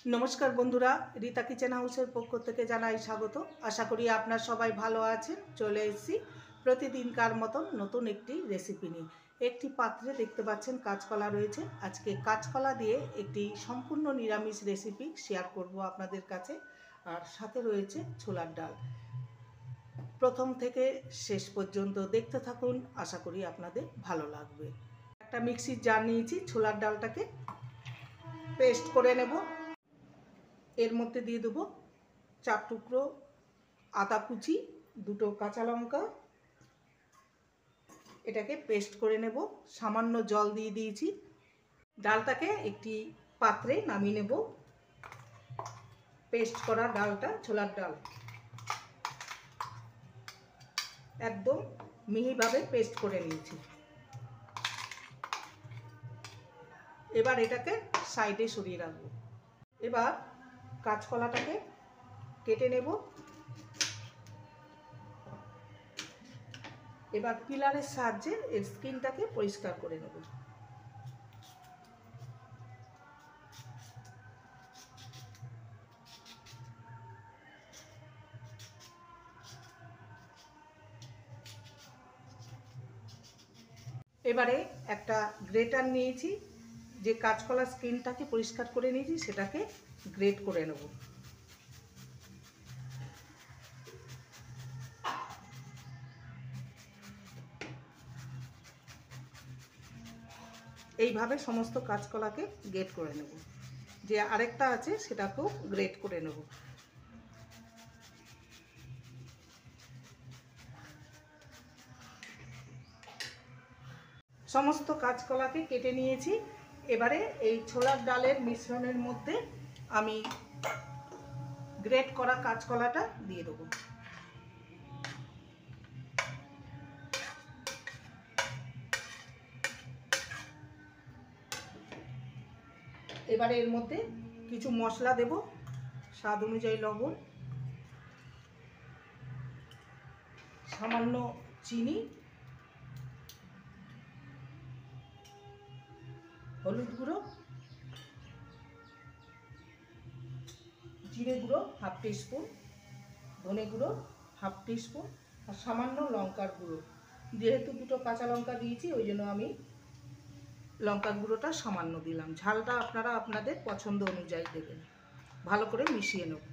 নমস্কার বন্ধুরা, রীতা কিচেন হাউসের পক্ষ থেকে জানাই স্বাগত। আশা করি আপনার সবাই ভালো আছেন। চলে এসেছি প্রতিদিনকার মতন নতুন একটি রেসিপি নিয়ে। একটি পাত্রে দেখতে পাচ্ছেন কাঁচকলা রয়েছে। আজকে কাঁচকলা দিয়ে একটি সম্পূর্ণ নিরামিষ রেসিপি শেয়ার করব আপনাদের কাছে। আর সাথে রয়েছে ছোলার ডাল। প্রথম থেকে শেষ পর্যন্ত দেখতে থাকুন, আশা করি আপনাদের ভালো লাগবে। একটা মিক্সির জার নিয়েছি, ছোলার ডালটাকে পেস্ট করে নেব। এর মধ্যে দিয়ে দেবো 4 টুকরো আদা কুচি, 2টো কাঁচা লঙ্কা। এটাকে পেস্ট করে নেব। সামান্য জল দিয়ে দিয়েছি। ডালটাকে একটি পাত্রে নামিয়ে নেব। পেস্ট করা ডালটা, ছোলার ডাল একদম মিহিভাবে পেস্ট করে নিয়েছি। এবার এটাকে সাইডে সরিয়ে রাখবো। এবার কাঁচকলাটাকে কেটে নেব। এবার পিলারের সাহায্যে এর স্কিনটাকে পরিষ্কার করে নেব। এবারে একটা গ্রেটার নিয়েছি, যে কাঁচকলার স্কিনটাকে পরিষ্কার করে নিয়েছি সেটাকে গ্রেট করে নেব। এইভাবে সমস্ত কাঁচকলাকে গ্রেট করে নেব। যে আরেকটা আছে সেটাকেও গ্রেট করে নেব। সমস্ত কাঁচকলাকে কেটে নিয়েছি। এবারে এই ছোলার ডালের মিশ্রণের মধ্যে আমি গ্রেট করা কাঁচকলাটা দিয়ে দেবো। এবারে এর মধ্যে কিছু মশলা দেব। স্বাদ অনুযায়ী লবণ, সামান্য চিনি, হলুদ গুঁড়ো, জিরে গুঁড়ো 1/2 টিস্পুন, ধনে গুঁড়ো 1/2 টিস্পুন আর সামান্য লঙ্কার গুঁড়ো। যেহেতু 2টো কাঁচা লঙ্কা দিয়েছি ওই জন্য আমি লঙ্কার গুঁড়োটা সামান্য দিলাম। ঝালটা আপনারা আপনাদের পছন্দ অনুযায়ী দেবেন। ভালো করে মিশিয়ে নেব।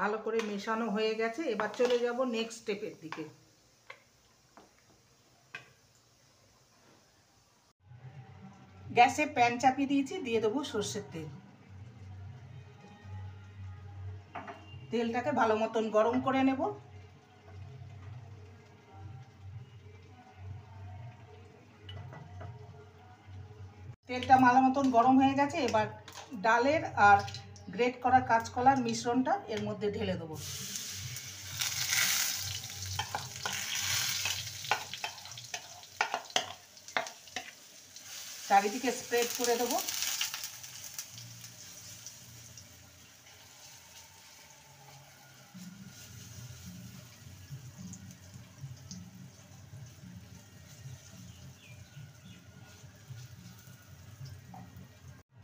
ভালো করে মেশানো হয়ে গেছে। এবার চলে যাব নেক্সট স্টেপের দিকে। গ্যাসে প্যান চাপিয়ে দিয়েছি, দিয়ে দেবো সর্ষের তেল। তেলটাকে ভালো মতন গরম করে নেব। তেলটা ভালো মতন গরম হয়ে গেছে। এবার ডালের আর গ্রেট করা কাঁচকলার মিশ্রণটা এর মধ্যে ঢেলে দেবো। চারিদিকে স্প্রেড করে দেবো।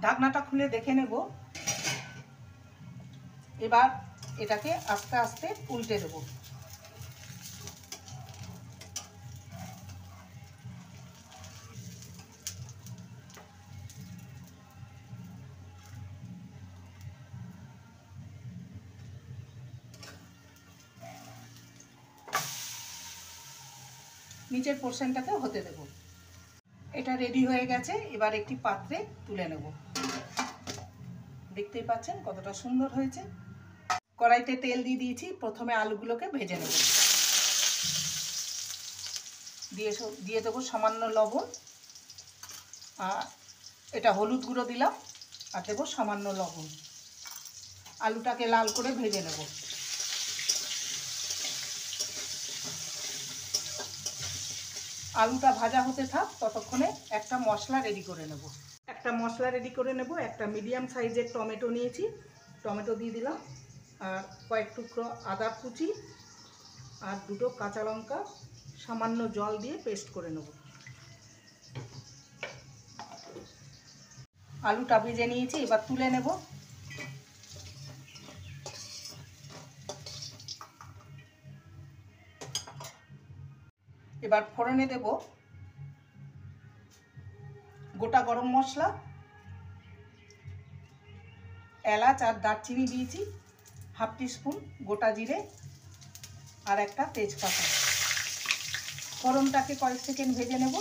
ঢাকনাটা খুলে দেখে নেব। এবার এটাকে আস্তে আস্তে উল্টে দেব। নিচের পোর্শনটাকে হতে দেব। এটা রেডি হয়ে গেছে। এবার একটি পাত্রে তুলে নেব। দেখতেই পাচ্ছেন কতটা সুন্দর হয়েছে। কড়াইতে তেল দিয়ে দিয়েছি। প্রথমে আলুগুলোকে ভেজে নেব। দিয়ে দেবো সামান্য লবণ, আর এটা হলুদ গুঁড়ো দিলাম, আর দেবো সামান্য লবণ। আলুটাকে লাল করে ভেজে নেব। আলুটা ভাজা হতে থাক, ততক্ষণে একটা মশলা রেডি করে নেব। একটা মিডিয়াম সাইজের টমেটো নিয়েছি, টমেটো দিয়ে দিলাম, আর কয়েক টুকরো আদা কুচি আর দুটো কাঁচা লঙ্কা সামান্য জল দিয়ে পেস্ট করে নেব। আলুটা ভেজে নিয়েছি, এবার তুলে নেব। এবার ফোড়নে দেব গোটা গরম মশলা, এলাচ আর দারচিনি দিয়েছি, হাফ টিস্পুন গোটা জিরে আর একটা তেজপাতা। ফোড়নটাকে কয়েক সেকেন্ড ভেজে নেব।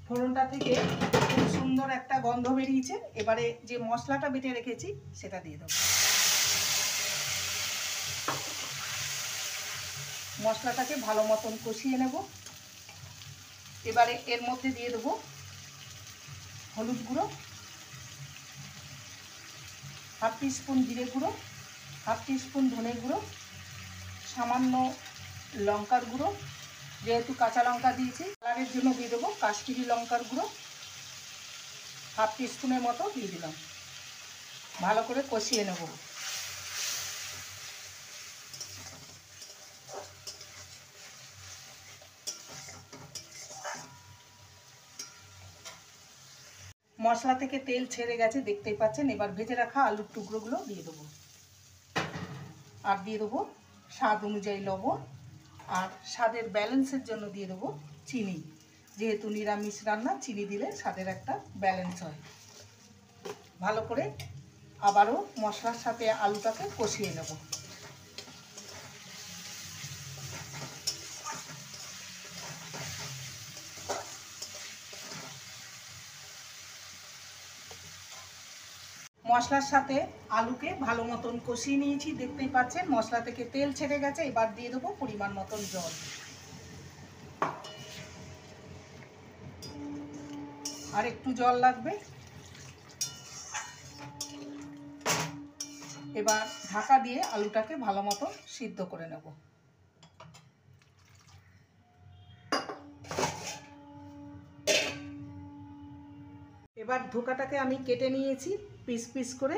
ফোড়নটা থেকে খুব সুন্দর একটা গন্ধ বেরিয়েছে। এবারে যে মশলাটা বেটে রেখেছি সেটা দিয়ে দেবো। মশলাটাকে ভালো মতন কষিয়ে নেব। এবারে এর মধ্যে দিয়ে দেবো হলুদ গুঁড়ো, হাফ টিস্পুন জিরে গুঁড়ো, হাফ টিস্পুন ধনে গুঁড়ো, সামান্য লঙ্কার গুঁড়ো, যেহেতু কাঁচা লঙ্কা দিয়েছি কালারের জন্য দিয়ে দেবো কাশ্মীরি লঙ্কার গুঁড়ো, হাফ টিস্পুনের মতো দিয়ে দিলাম। ভালো করে কষিয়ে নেব। মশলা থেকে তেল ছেড়ে গেছে, দেখতেই পাচ্ছেন। এবার ভেজে রাখা আলুর টুকরোগুলো দিয়ে দেবো, আর দিয়ে দেবো স্বাদ অনুযায়ী লবণ, আর স্বাদের ব্যালেন্সের জন্য দিয়ে দেবো চিনি। যেহেতু নিরামিষ রান্না, চিনি দিলে স্বাদের একটা ব্যালেন্স হয়। ভালো করে আবারও মশলার সাথে আলুটাকে কষিয়ে নেব। মশলার সাথে আলুকে ভালো মতন কষিয়ে নিয়েছি, দেখতেই পাচ্ছেন মশলা থেকে তেল ছেড়ে গেছে। এবার দিয়ে দেবো পরিমাণ মতন জল। আর একটু জল লাগবে। এবার ঢাকা দিয়ে আলুটাকে ভালো মতো সিদ্ধ করে নেব। এবার ধোকাটাকে আমি কেটে নিয়েছি পিস পিস করে।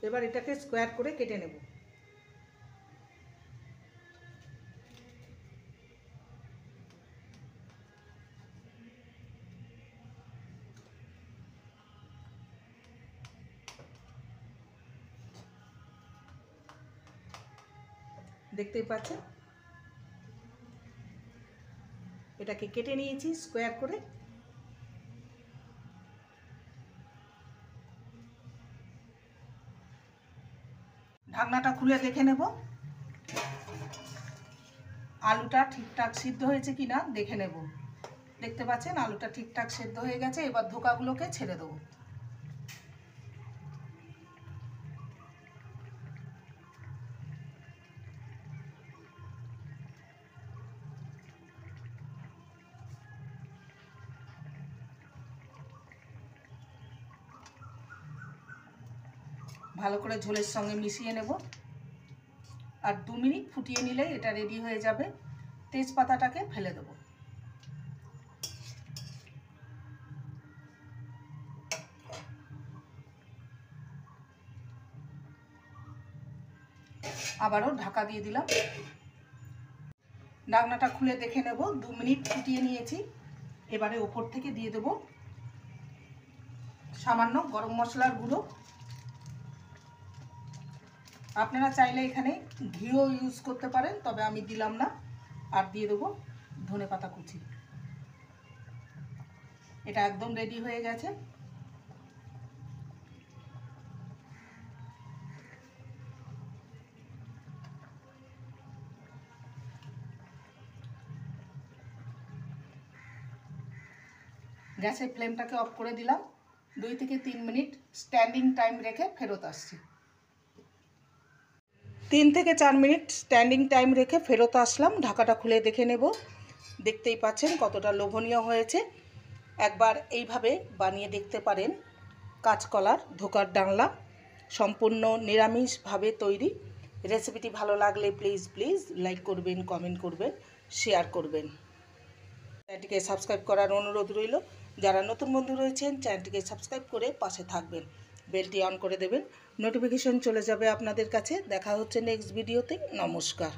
এবার এটাকে স্কোয়ার করে কেটে নেব। দেখতেই পাচ্ছেন এটাকে কেটে নিয়েছি স্কোয়ার করে। ঢাকনাটা খুলে দেখে নেব আলুটা ঠিকঠাক সিদ্ধ হয়েছে কিনা দেখে নেব। দেখতে পাচ্ছেন আলুটা ঠিকঠাক সিদ্ধ হয়ে গেছে। এবার ধোকাগুলোকে ছেড়ে দেবো। ভালো করে ঝোলের সঙ্গে মিশিয়ে নেব, আর 2 মিনিট ফুটিয়ে নিলে এটা রেডি হয়ে যাবে। তেজপাতাটাকে ফেলে দেব। আবারও ঢাকা দিয়ে দিলাম। ঢাকনাটা খুলে দেখে নেব 2 মিনিট ফুটিয়ে নিয়েছি। এবারে ওপর থেকে দিয়ে দেব সামান্য গরম মশলার গুঁড়ো। আপনারা চাইলে এখানে ঘিও ইউজ করতে পারেন, তবে আমি দিলাম না। আর দিয়ে দেবো ধনেপাতা কুচি। এটা একদম রেডি হয়ে গেছে। গ্যাসের ফ্লেমটাকে অফ করে দিলাম। 2 থেকে 3 মিনিট স্ট্যান্ডিং টাইম রেখে ফেরত আসছি। 3 থেকে 4 মিনিট স্ট্যান্ডিং টাইম রেখে ফেরত আসলাম। ঢাকাটা খুলে দেখে নেব দেখতেই পাচ্ছেন কতটা লোভনীয় হয়েছে। একবার এইভাবে বানিয়ে দেখতে পারেন। কাঁচকলার ধোকার ডালনা সম্পূর্ণ নিরামিষভাবে তৈরি। রেসিপিটি ভালো লাগলে প্লিজ লাইক করবেন, কমেন্ট করবেন, শেয়ার করবেন। চ্যানেলটিকে সাবস্ক্রাইব করার অনুরোধ রইল। যারা নতুন বন্ধু রয়েছেন চ্যানেলটিকে সাবস্ক্রাইব করে পাশে থাকবেন, বেলটি অন করে দেবেন, নোটিফিকেশন চলে যাবে আপনাদের কাছে। দেখা হচ্ছে নেক্সট ভিডিওতে। নমস্কার।